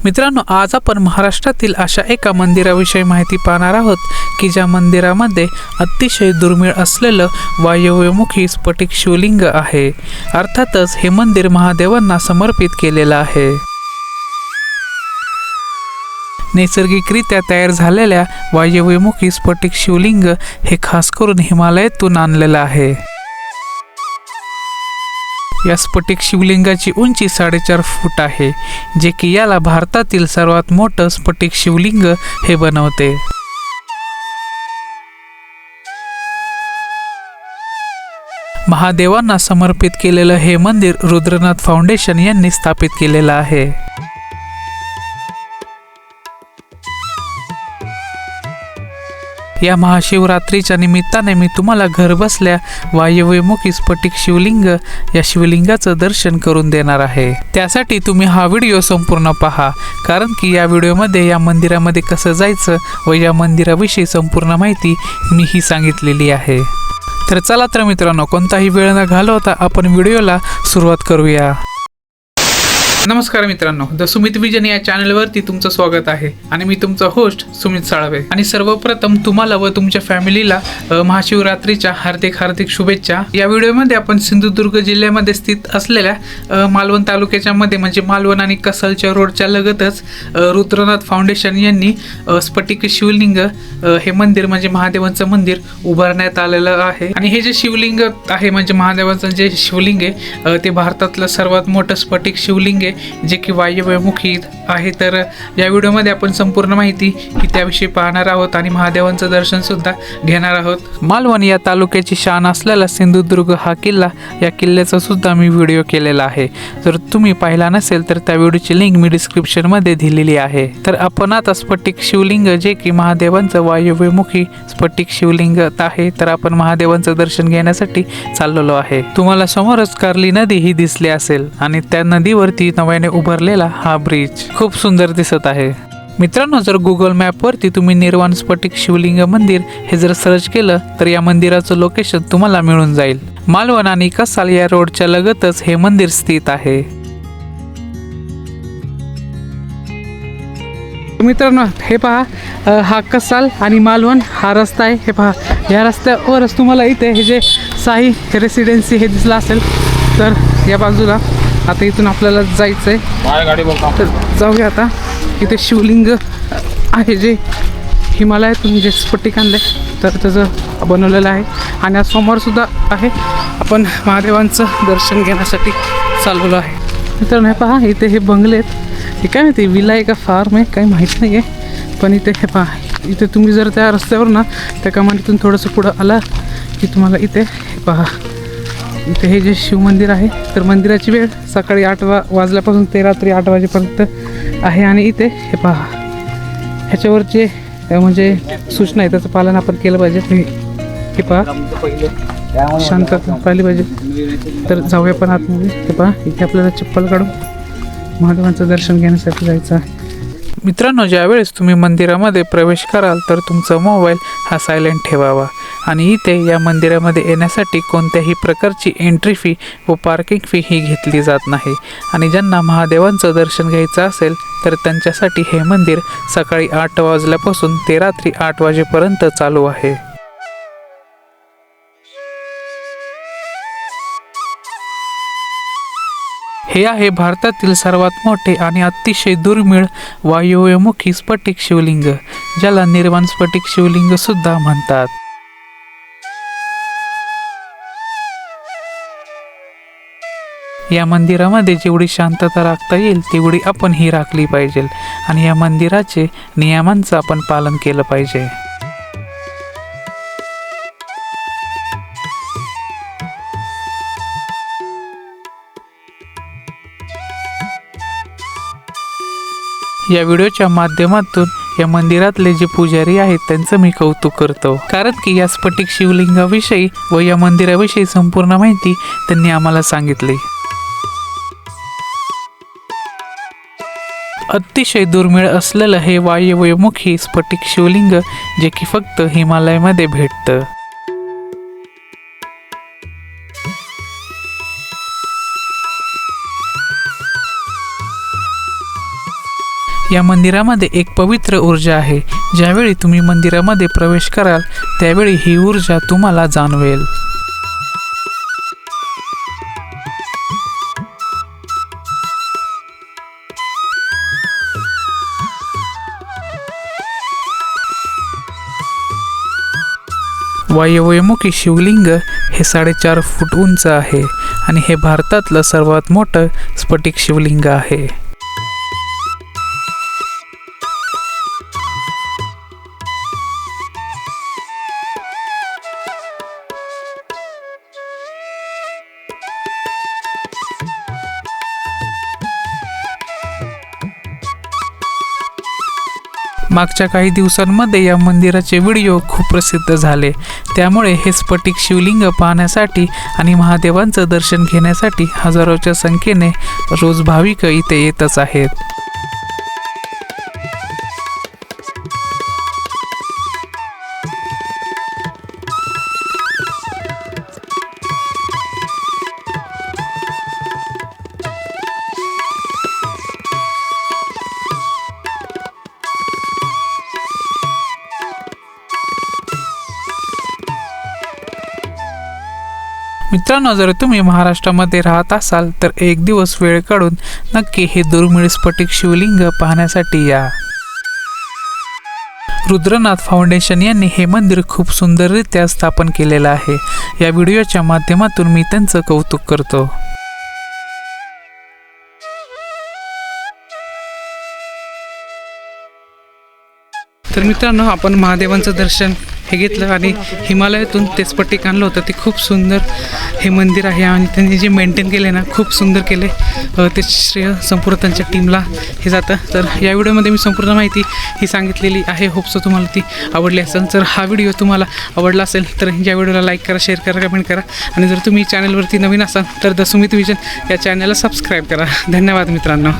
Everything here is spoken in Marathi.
मित्रांनो, आज आपण महाराष्ट्रातील अशा एका मंदिराविषयी माहिती पाहणार आहोत की ज्या मंदिरामध्ये अतिशय दुर्मिळ असलेलं वायव्यमुखी स्फटिक शिवलिंग आहे। अर्थातच हे मंदिर महादेवांना समर्पित केलेलं आहे। नैसर्गिकरित्या तयार झालेल्या वायव्यमुखी स्फटिक शिवलिंग हे खास करून हिमालयातून आणलेलं आहे। या स्फटिक शिवलिंगाची उंची 4.5 फूट आहे, जे की याला भारतातील सर्वात मोठं स्फटिक शिवलिंग हे बनवते। महादेवांना समर्पित केलेलं हे मंदिर रुद्रनाथ फाउंडेशन यांनी स्थापित केलेलं आहे। या महाशिवरात्रीच्या निमित्ताने मी तुम्हाला घर बसल्या वायव्यमुखी स्फटिक शिवलिंग या शिवलिंगाचं दर्शन करून देणार आहे। त्यासाठी तुम्ही हा व्हिडिओ संपूर्ण पहा, कारण की या व्हिडिओमध्ये या मंदिरामध्ये कसं जायचं व या मंदिराविषयी संपूर्ण माहिती मी ही सांगितलेली आहे। तर चला तर मित्रांनो, कोणताही वेळ न घालवता आपण व्हिडिओला सुरुवात करूया। नमस्कार मित्रांनो, द सुमित विजन या चॅनलवरती तुमचं स्वागत आहे आणि मी तुमचा होस्ट सुमित साळवे। आणि सर्वप्रथम तुम्हाला व तुमच्या फॅमिलीला महाशिवरात्रीच्या हार्दिक शुभेच्छा। या व्हिडिओमध्ये आपण सिंधुदुर्ग जिल्ह्यामध्ये स्थित असलेल्या मालवण तालुक्याच्या मध्ये म्हणजे मालवण आणि कसालच्या रोडच्या लगतच रुद्रनाथ फाउंडेशन यांनी स्फटिक शिवलिंग हे मंदिर म्हणजे महादेवांचं मंदिर उभारण्यात आलेलं आहे। आणि हे जे शिवलिंग आहे म्हणजे महादेवांचं जे शिवलिंग आहे ते भारतातलं सर्वात मोठं स्फटिक शिवलिंग आहे, जे की वायव्यमुखी आहे। तर या व्हिडिओमध्ये आपण संपूर्ण माहिती की त्याविषयी पाहणार आहोत आणि महादेवांचं दर्शन सुद्धा घेणार आहोत। मालवण या तालुक्याची शान असलेला सिंधुदुर्ग हा किल्ला, या किल्ल्याचा सुद्धा मी व्हिडिओ केलेला आहे। जर तुम्ही पाहिला नसेल तर त्या व्हिडिओची लिंक मी डिस्क्रिप्शन मध्ये दिलेली आहे। तर आपण आता स्फटिक शिवलिंग जे की महादेवांचं वायव्यमुखी स्फटिक शिवलिंग आहे, तर आपण महादेवांचं दर्शन घेण्यासाठी चाललेलो आहे। तुम्हाला समोरच कार्ली नदी ही दिसली असेल आणि त्या नदीवरती नव्याने उभारलेला हा ब्रिज खूप सुंदर दिसत आहे। मित्रांनो, जर गुगल मॅपवरती तुम्ही निर्वाण स्फटिक शिवलिंग मंदिर हे जर सर्च केलं तर या मंदिराचं लोकेशन तुम्हाला मिळून जाईल। मालवण आणि कसाल या रोडच्या लगतच हे मंदिर स्थित आहे। मित्रांनो, हे पहा, हा कसाल आणि मालवण हा रस्ता आहे। हे पहा, या रस्त्यावरच तुम्हाला इथे हे जे साई रेसिडेन्सी हे दिसलं असेल, तर या बाजूला आता इथून आपल्याला जायचं आहे। तर जाऊया आता। इथे शिवलिंग आहे जे हिमालयातून जे स्फटिक आणले तर त्याचं बनवलेलं आहे आणि आज सोमवार सुद्धा आहे। आपण महादेवांचं दर्शन घेण्यासाठी चालवलो आहे। मित्रांनो, हे पहा, इथे हे बंगले आहेत। हे काय माहिती विला आहे का फार्म आहे काही माहीत नाही आहे, पण इथे हे पहा, इथे तुम्ही जर त्या रस्त्यावर ना त्या कमानीतून थोडंसं पुढं आला की तुम्हाला इथे हे पहा, इथे हे जे शिवमंदिर आहे तर मंदिराची वेळ सकाळी 8 वाजल्यापासून ते रात्री 8 वाजेपर्यंत आहे। आणि इथे हे पहा, ह्याच्यावरचे म्हणजे सूचना आहे त्याचं पालन आपण केलं पाहिजे। हे पहा, शांतता पाहिली पाहिजे। तर जाऊया पण आतमध्ये। हे पहा, इथे आपल्याला चप्पल काढून महादेवांचं दर्शन घेण्यासाठी जायचं आहे। मित्रांनो, ज्यावेळेस तुम्ही मंदिरामध्ये प्रवेश कराल तर तुमचा मोबाईल हा सायलेंट ठेवावा आणि इथे या मंदिरामध्ये येण्यासाठी कोणत्याही प्रकारची एंट्री फी व पार्किंग फी ही घेतली जात नाही। आणि ज्यांना महादेवांचं दर्शन घ्यायचं असेल तर त्यांच्यासाठी हे मंदिर सकाळी 8 वाजल्यापासून ते रात्री 8 वाजेपर्यंत चालू आहे। हे आहे भारतातील सर्वात मोठे आणि अतिशय दुर्मिळ वायव्यमुखी स्फटिक शिवलिंग, ज्याला निर्वाण स्फटिक शिवलिंग सुद्धा म्हणतात। या मंदिरामध्ये जेवढी शांतता राखता येईल तेवढी आपण ही राखली पाहिजे आणि या मंदिराचे नियमांचं आपण पालन केलं पाहिजे। या व्हिडिओच्या माध्यमातून या मंदिरातले जे पुजारी आहेत त्यांचं मी कौतुक करतो, कारण की या स्फटिक शिवलिंगाविषयी व या मंदिराविषयी संपूर्ण माहिती त्यांनी आम्हाला सांगितली। अतिशय दुर्मिळ असलेलं हे वायव्यमुखी स्फटिक शिवलिंग जे की फक्त हिमालयामध्ये भेटतं। या मंदिरामध्ये एक पवित्र ऊर्जा आहे. ज्यावेळी तुम्ही मंदिरामध्ये प्रवेश कराल त्यावेळी ही ऊर्जा तुम्हाला जाणवेल. वायव्यमुखी शिवलिंग हे 4.5 फूट उंच आहे आणि हे भारतातलं सर्वात मोठं स्फटिक शिवलिंग आहे. मागच्या काही दिवसांमध्ये या मंदिराचे व्हिडिओ खूप प्रसिद्ध झाले. त्यामुळे हे स्फटिक शिवलिंग पाहण्यासाठी आणि महादेवांचं दर्शन घेण्यासाठी हजारोच्या संख्येने रोज भाविक इथे येतच आहेत. मित्रांनो, जर तुम्ही महाराष्ट्रामध्ये राहत असाल तर एक दिवस वेळ काढून नक्की हे दुर्मिळ स्फटिक शिवलिंग पाहण्यासाठी या. रुद्रनाथ फाउंडेशन यांनी हे मंदिर खूप सुंदररित्या स्थापन केलेलं आहे. या व्हिडिओच्या माध्यमातून मी त्यांचं कौतुक करतो. तर मित्रांनो, आपण महादेवांचं दर्शन हे घेतलं आणि हिमालयातून ते स्फटिक आणलं होतं. ते खूप सुंदर हे मंदिर आहे आणि त्यांनी जे मेंटेन केले ना, खूप सुंदर केले. ते श्रेय संपूर्ण त्यांच्या टीमला हे जातं. तर या व्हिडिओमध्ये मी संपूर्ण माहिती ही सांगितलेली आहे. होपसो तुम्हाला ती आवडली असेल. जर हा व्हिडिओ तुम्हाला आवडला असेल तर या व्हिडिओला लाईक करा, शेअर करा, कमेंट करा आणि जर तुम्ही चॅनलवरती नवीन असाल तर द सुमित विजन या चॅनलला सबस्क्राईब करा. धन्यवाद मित्रांनो.